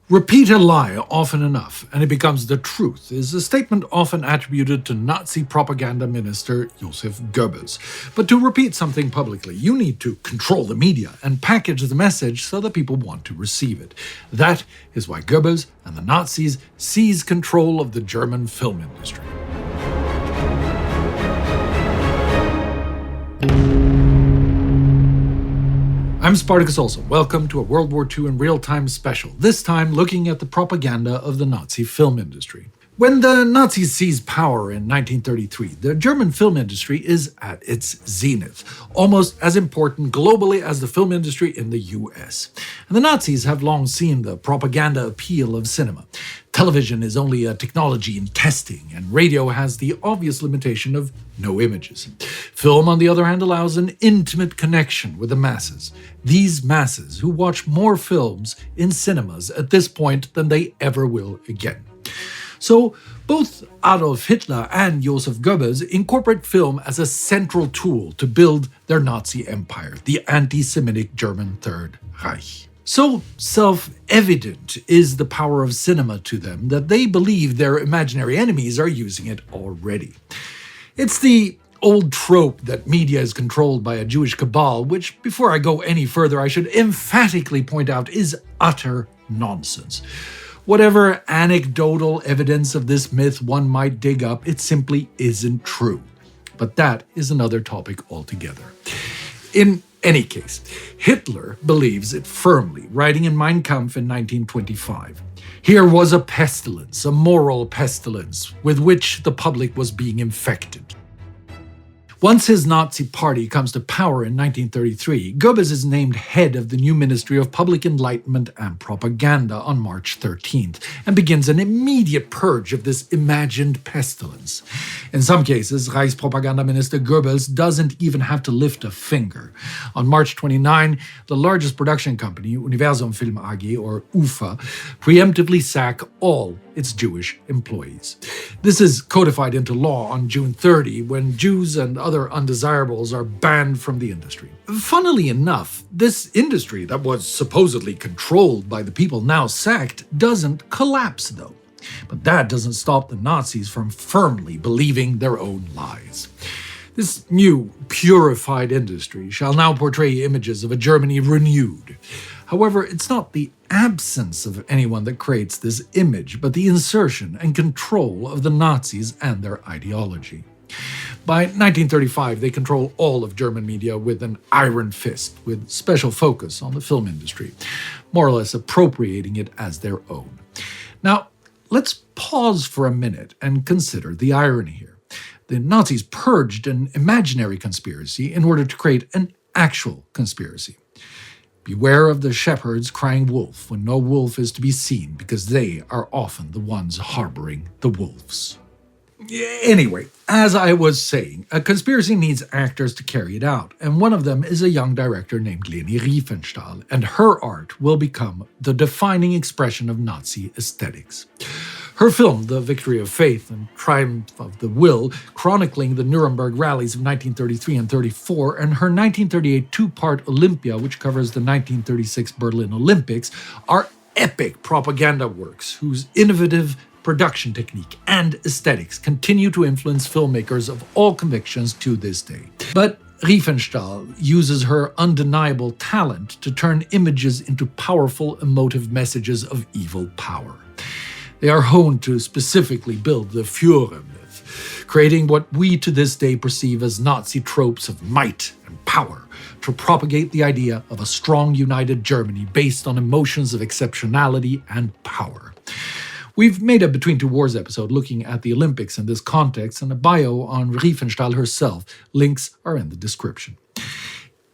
Repeat a lie often enough, and it becomes the truth, is a statement often attributed to Nazi propaganda minister Joseph Goebbels. But to repeat something publicly, you need to control the media and package the message so that people want to receive it. That is why Goebbels and the Nazis seized control of the German film industry. I'm Spartacus Olsson. Welcome to a World War II in real-time special, this time looking at the propaganda of the Nazi film industry. When the Nazis seized power in 1933, the German film industry is at its zenith, almost as important globally as the film industry in the US. And the Nazis have long seen the propaganda appeal of cinema. Television is only a technology in testing, and radio has the obvious limitation of no images. Film, on the other hand, allows an intimate connection with the masses. These masses who watch more films in cinemas at this point than they ever will again. So, both Adolf Hitler and Joseph Goebbels incorporate film as a central tool to build their Nazi empire, the anti-Semitic German Third Reich. So self-evident is the power of cinema to them that they believe their imaginary enemies are using it already. It's the old trope that media is controlled by a Jewish cabal, which, before I go any further, I should emphatically point out is utter nonsense. Whatever anecdotal evidence of this myth one might dig up, it simply isn't true. But that is another topic altogether. In any case, Hitler believes it firmly, writing in Mein Kampf in 1925. Here was a pestilence, a moral pestilence, with which the public was being infected. Once his Nazi party comes to power in 1933, Goebbels is named head of the new Ministry of Public Enlightenment and Propaganda on March 13th and begins an immediate purge of this imagined pestilence. In some cases, Reichspropaganda Minister Goebbels doesn't even have to lift a finger. On March 29, the largest production company, Universum Film AG, or UFA, preemptively sack all its Jewish employees. This is codified into law on June 30, when Jews and other undesirables are banned from the industry. Funnily enough, this industry that was supposedly controlled by the people now sacked doesn't collapse, though. But that doesn't stop the Nazis from firmly believing their own lies. This new, purified industry shall now portray images of a Germany renewed. However, it's not the absence of anyone that creates this image, but the insertion and control of the Nazis and their ideology. By 1935, they control all of German media with an iron fist, with special focus on the film industry, more or less appropriating it as their own. Now, let's pause for a minute and consider the irony here. The Nazis purged an imaginary conspiracy in order to create an actual conspiracy. Beware of the shepherds crying wolf when no wolf is to be seen, because they are often the ones harboring the wolves. Anyway, as I was saying, a conspiracy needs actors to carry it out, and one of them is a young director named Lenny Riefenstahl, and her art will become the defining expression of Nazi aesthetics. Her film, The Victory of Faith and Triumph of the Will, chronicling the Nuremberg rallies of 1933 and 34, and her 1938 two-part Olympia, which covers the 1936 Berlin Olympics, are epic propaganda works whose innovative production technique and aesthetics continue to influence filmmakers of all convictions to this day. But Riefenstahl uses her undeniable talent to turn images into powerful, emotive messages of evil power. They are honed to specifically build the Führer myth, creating what we to this day perceive as Nazi tropes of might and power, to propagate the idea of a strong, united Germany based on emotions of exceptionality and power. We've made a Between Two Wars episode looking at the Olympics in this context, and a bio on Riefenstahl herself. Links are in the description.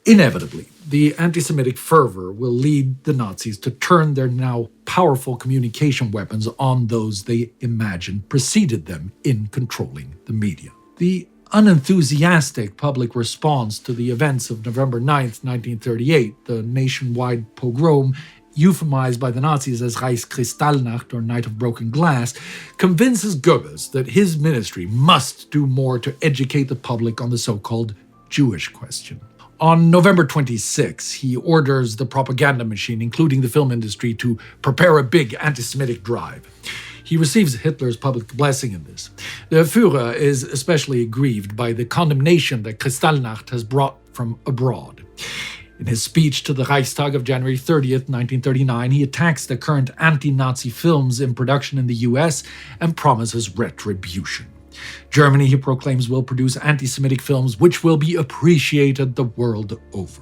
Inevitably, the anti-Semitic fervor will lead the Nazis to turn their now powerful communication weapons on those they imagined preceded them in controlling the media. The unenthusiastic public response to the events of November 9th, 1938, the nationwide pogrom, euphemized by the Nazis as Reichskristallnacht, or Night of Broken Glass, convinces Goebbels that his ministry must do more to educate the public on the so-called Jewish question. On November 26, he orders the propaganda machine, including the film industry, to prepare a big anti-Semitic drive. He receives Hitler's public blessing in this. The Führer is especially aggrieved by the condemnation that Kristallnacht has brought from abroad. In his speech to the Reichstag of January 30th, 1939, he attacks the current anti-Nazi films in production in the US and promises retribution. Germany, he proclaims, will produce anti-Semitic films which will be appreciated the world over.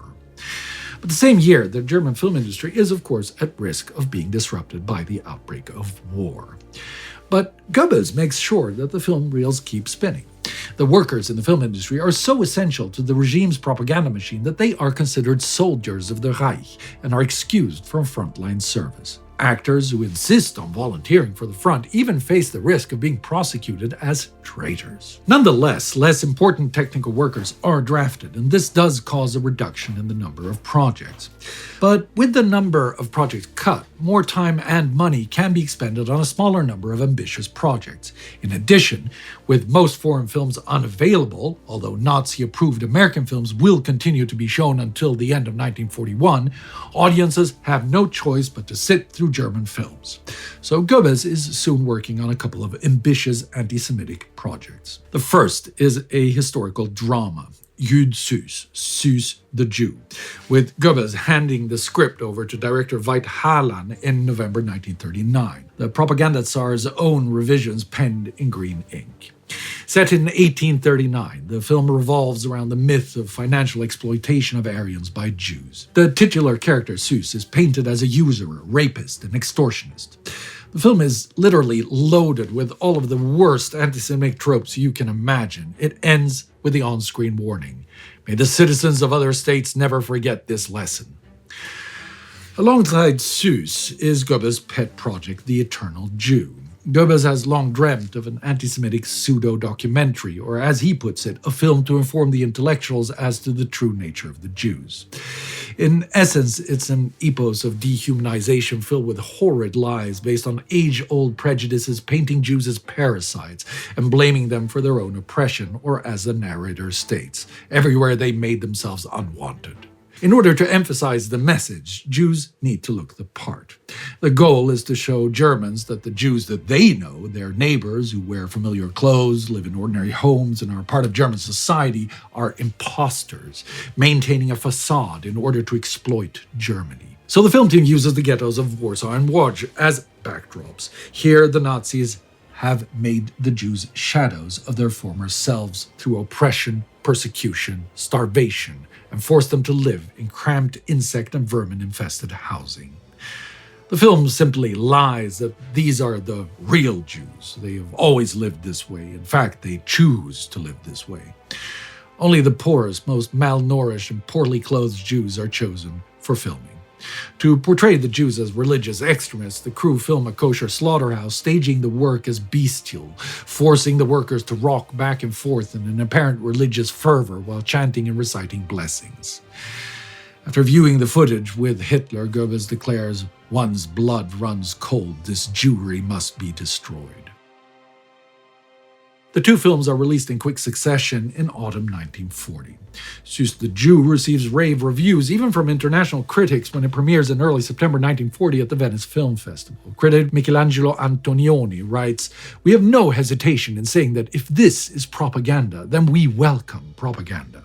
But the same year, the German film industry is, of course, at risk of being disrupted by the outbreak of war. But Goebbels makes sure that the film reels keep spinning. The workers in the film industry are so essential to the regime's propaganda machine that they are considered soldiers of the Reich and are excused from frontline service. Actors who insist on volunteering for the front even face the risk of being prosecuted as traitors. Nonetheless, less important technical workers are drafted, and this does cause a reduction in the number of projects. But with the number of projects cut, more time and money can be expended on a smaller number of ambitious projects. In addition, with most foreign films unavailable, although Nazi-approved American films will continue to be shown until the end of 1941, audiences have no choice but to sit through German films. So Goebbels is soon working on a couple of ambitious anti-Semitic projects. The first is a historical drama, Jud Süß, Süß the Jew, with Goebbels handing the script over to director Veit Harlan in November 1939. The propaganda czar's own revisions penned in green ink. Set in 1839, the film revolves around the myth of financial exploitation of Aryans by Jews. The titular character, Süß, is painted as a usurer, rapist, and extortionist. The film is literally loaded with all of the worst anti-Semitic tropes you can imagine. It ends with the on-screen warning, "May the citizens of other states never forget this lesson." Alongside Süß is Goebbels' pet project, The Eternal Jew. Goebbels has long dreamt of an anti-Semitic pseudo-documentary, or as he puts it, a film to inform the intellectuals as to the true nature of the Jews. In essence, it's an epos of dehumanization filled with horrid lies based on age-old prejudices, painting Jews as parasites and blaming them for their own oppression, or as the narrator states, everywhere they made themselves unwanted. In order to emphasize the message, Jews need to look the part. The goal is to show Germans that the Jews that they know, their neighbors who wear familiar clothes, live in ordinary homes, and are part of German society, are imposters, maintaining a facade in order to exploit Germany. So the film team uses the ghettos of Warsaw and Łódź as backdrops. Here, the Nazis have made the Jews shadows of their former selves through oppression, persecution, starvation, and forced them to live in cramped insect and vermin-infested housing. The film simply lies that these are the real Jews. They have always lived this way. In fact, they choose to live this way. Only the poorest, most malnourished, and poorly clothed Jews are chosen for filming. To portray the Jews as religious extremists, the crew film a kosher slaughterhouse, staging the work as bestial, forcing the workers to rock back and forth in an apparent religious fervor while chanting and reciting blessings. After viewing the footage with Hitler, Goebbels declares, "One's blood runs cold. This Jewry must be destroyed." The two films are released in quick succession in autumn 1940. Süß the Jew receives rave reviews, even from international critics, when it premieres in early September 1940 at the Venice Film Festival. Critic Michelangelo Antonioni writes, "We have no hesitation in saying that if this is propaganda, then we welcome propaganda."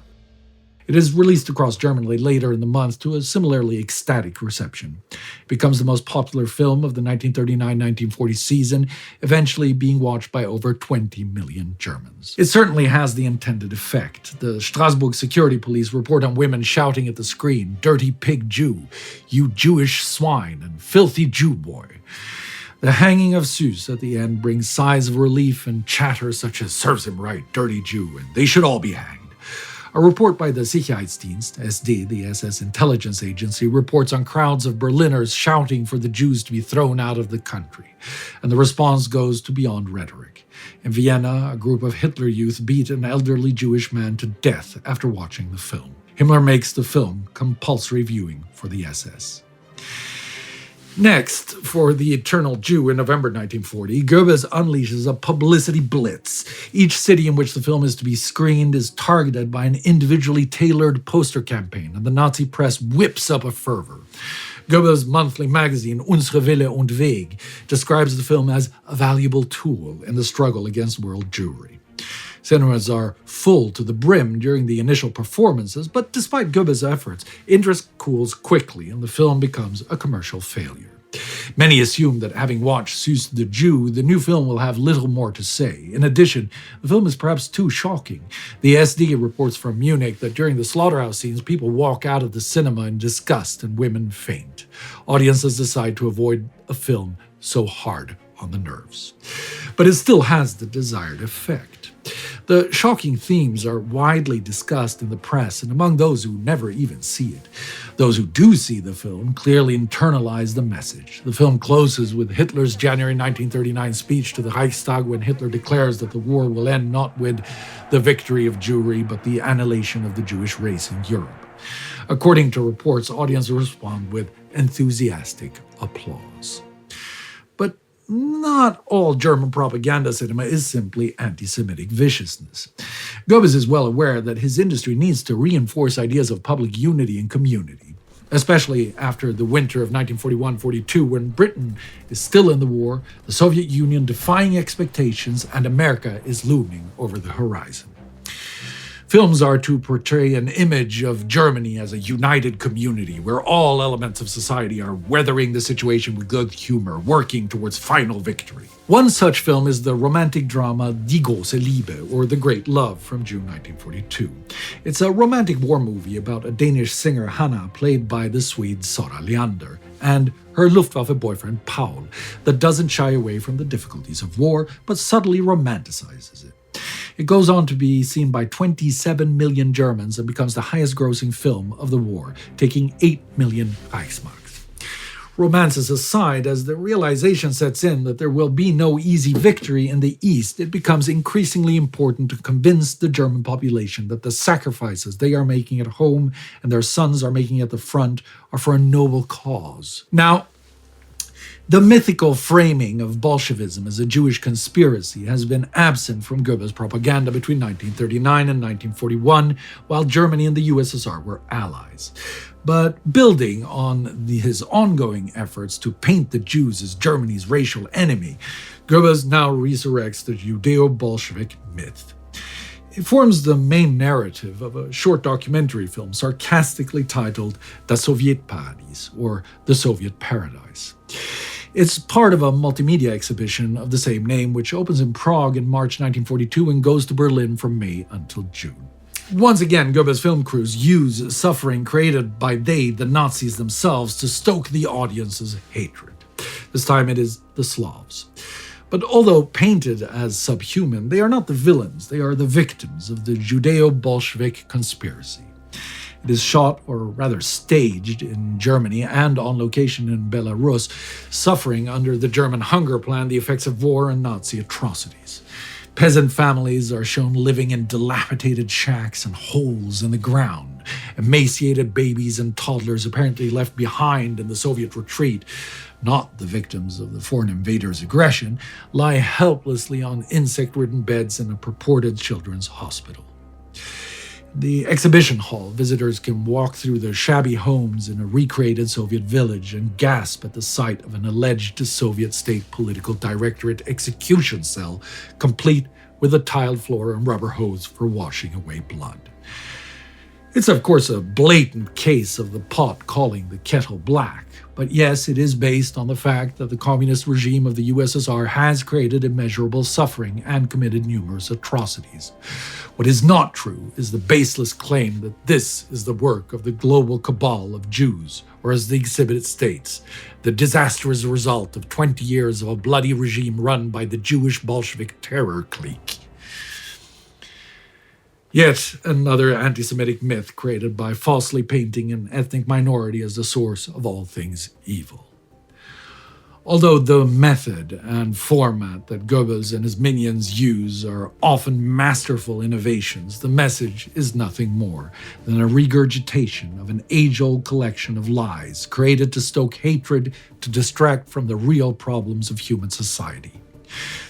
It is released across Germany later in the month to a similarly ecstatic reception. It becomes the most popular film of the 1939-1940 season, eventually being watched by over 20 million Germans. It certainly has the intended effect. The Strasbourg security police report on women shouting at the screen, "Dirty pig Jew, you Jewish swine, and filthy Jew boy." The hanging of Süß at the end brings sighs of relief and chatter such as "serves him right, dirty Jew, and they should all be hanged." A report by the Sicherheitsdienst, SD, the SS intelligence agency, reports on crowds of Berliners shouting for the Jews to be thrown out of the country, and the response goes to beyond rhetoric. In Vienna, a group of Hitler youth beat an elderly Jewish man to death after watching the film. Himmler makes the film compulsory viewing for the SS. Next, for The Eternal Jew in November 1940, Goebbels unleashes a publicity blitz. Each city in which the film is to be screened is targeted by an individually tailored poster campaign, and the Nazi press whips up a fervor. Goebbels' monthly magazine Unsere Wille und Weg describes the film as a valuable tool in the struggle against world Jewry. Cinemas are full to the brim during the initial performances, but despite Goebbels' efforts, interest cools quickly and the film becomes a commercial failure. Many assume that having watched Süß the Jew, the new film will have little more to say. In addition, the film is perhaps too shocking. The SD reports from Munich that during the slaughterhouse scenes, people walk out of the cinema in disgust and women faint. Audiences decide to avoid a film so hard on the nerves. But it still has the desired effect. The shocking themes are widely discussed in the press and among those who never even see it. Those who do see the film clearly internalize the message. The film closes with Hitler's January 1939 speech to the Reichstag when Hitler declares that the war will end not with the victory of Jewry, but the annihilation of the Jewish race in Europe. According to reports, audiences respond with enthusiastic applause. But not all German propaganda cinema is simply anti-Semitic viciousness. Goebbels is well aware that his industry needs to reinforce ideas of public unity and community, especially after the winter of 1941-42, when Britain is still in the war, the Soviet Union defying expectations, and America is looming over the horizon. Films are to portray an image of Germany as a united community where all elements of society are weathering the situation with good humor, working towards final victory. One such film is the romantic drama Die große Liebe, or The Great Love, from June 1942. It's a romantic war movie about a Danish singer, Hanna, played by the Swede Sara Leander, and her Luftwaffe boyfriend, Paul, that doesn't shy away from the difficulties of war, but subtly romanticizes it. It goes on to be seen by 27 million Germans and becomes the highest-grossing film of the war, taking 8 million Reichsmarks. Romances aside, as the realization sets in that there will be no easy victory in the East, it becomes increasingly important to convince the German population that the sacrifices they are making at home and their sons are making at the front are for a noble cause. Now, the mythical framing of Bolshevism as a Jewish conspiracy has been absent from Goebbels' propaganda between 1939 and 1941, while Germany and the USSR were allies. But building on his ongoing efforts to paint the Jews as Germany's racial enemy, Goebbels now resurrects the Judeo-Bolshevik myth. It forms the main narrative of a short documentary film sarcastically titled Das Sowjetparadies, or The Soviet Paradise. It's part of a multimedia exhibition of the same name, which opens in Prague in March 1942 and goes to Berlin from May until June. Once again, Goebbels' film crews use suffering created by the Nazis themselves, to stoke the audience's hatred. This time it is the Slavs. But although painted as subhuman, they are not the villains, they are the victims of the Judeo-Bolshevik conspiracy. It is shot, or rather staged, in Germany and on location in Belarus, suffering under the German hunger plan the effects of war and Nazi atrocities. Peasant families are shown living in dilapidated shacks and holes in the ground. Emaciated babies and toddlers apparently left behind in the Soviet retreat, not the victims of the foreign invaders' aggression, lie helplessly on insect-ridden beds in a purported children's hospital. The exhibition hall, visitors can walk through the shabby homes in a recreated Soviet village and gasp at the sight of an alleged Soviet State Political Directorate execution cell, complete with a tiled floor and rubber hose for washing away blood. It's of course a blatant case of the pot calling the kettle black, but yes, it is based on the fact that the communist regime of the USSR has created immeasurable suffering and committed numerous atrocities. What is not true is the baseless claim that this is the work of the global cabal of Jews, or as the exhibit states, the disastrous result of 20 years of a bloody regime run by the Jewish Bolshevik terror clique. Yet another anti-Semitic myth created by falsely painting an ethnic minority as the source of all things evil. Although the method and format that Goebbels and his minions use are often masterful innovations, the message is nothing more than a regurgitation of an age-old collection of lies created to stoke hatred, to distract from the real problems of human society.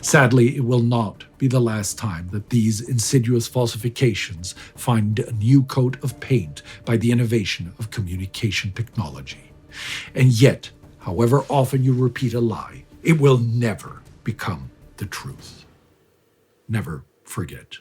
Sadly, it will not be the last time that these insidious falsifications find a new coat of paint by the innovation of communication technology. And yet, however often you repeat a lie, it will never become the truth. Never forget.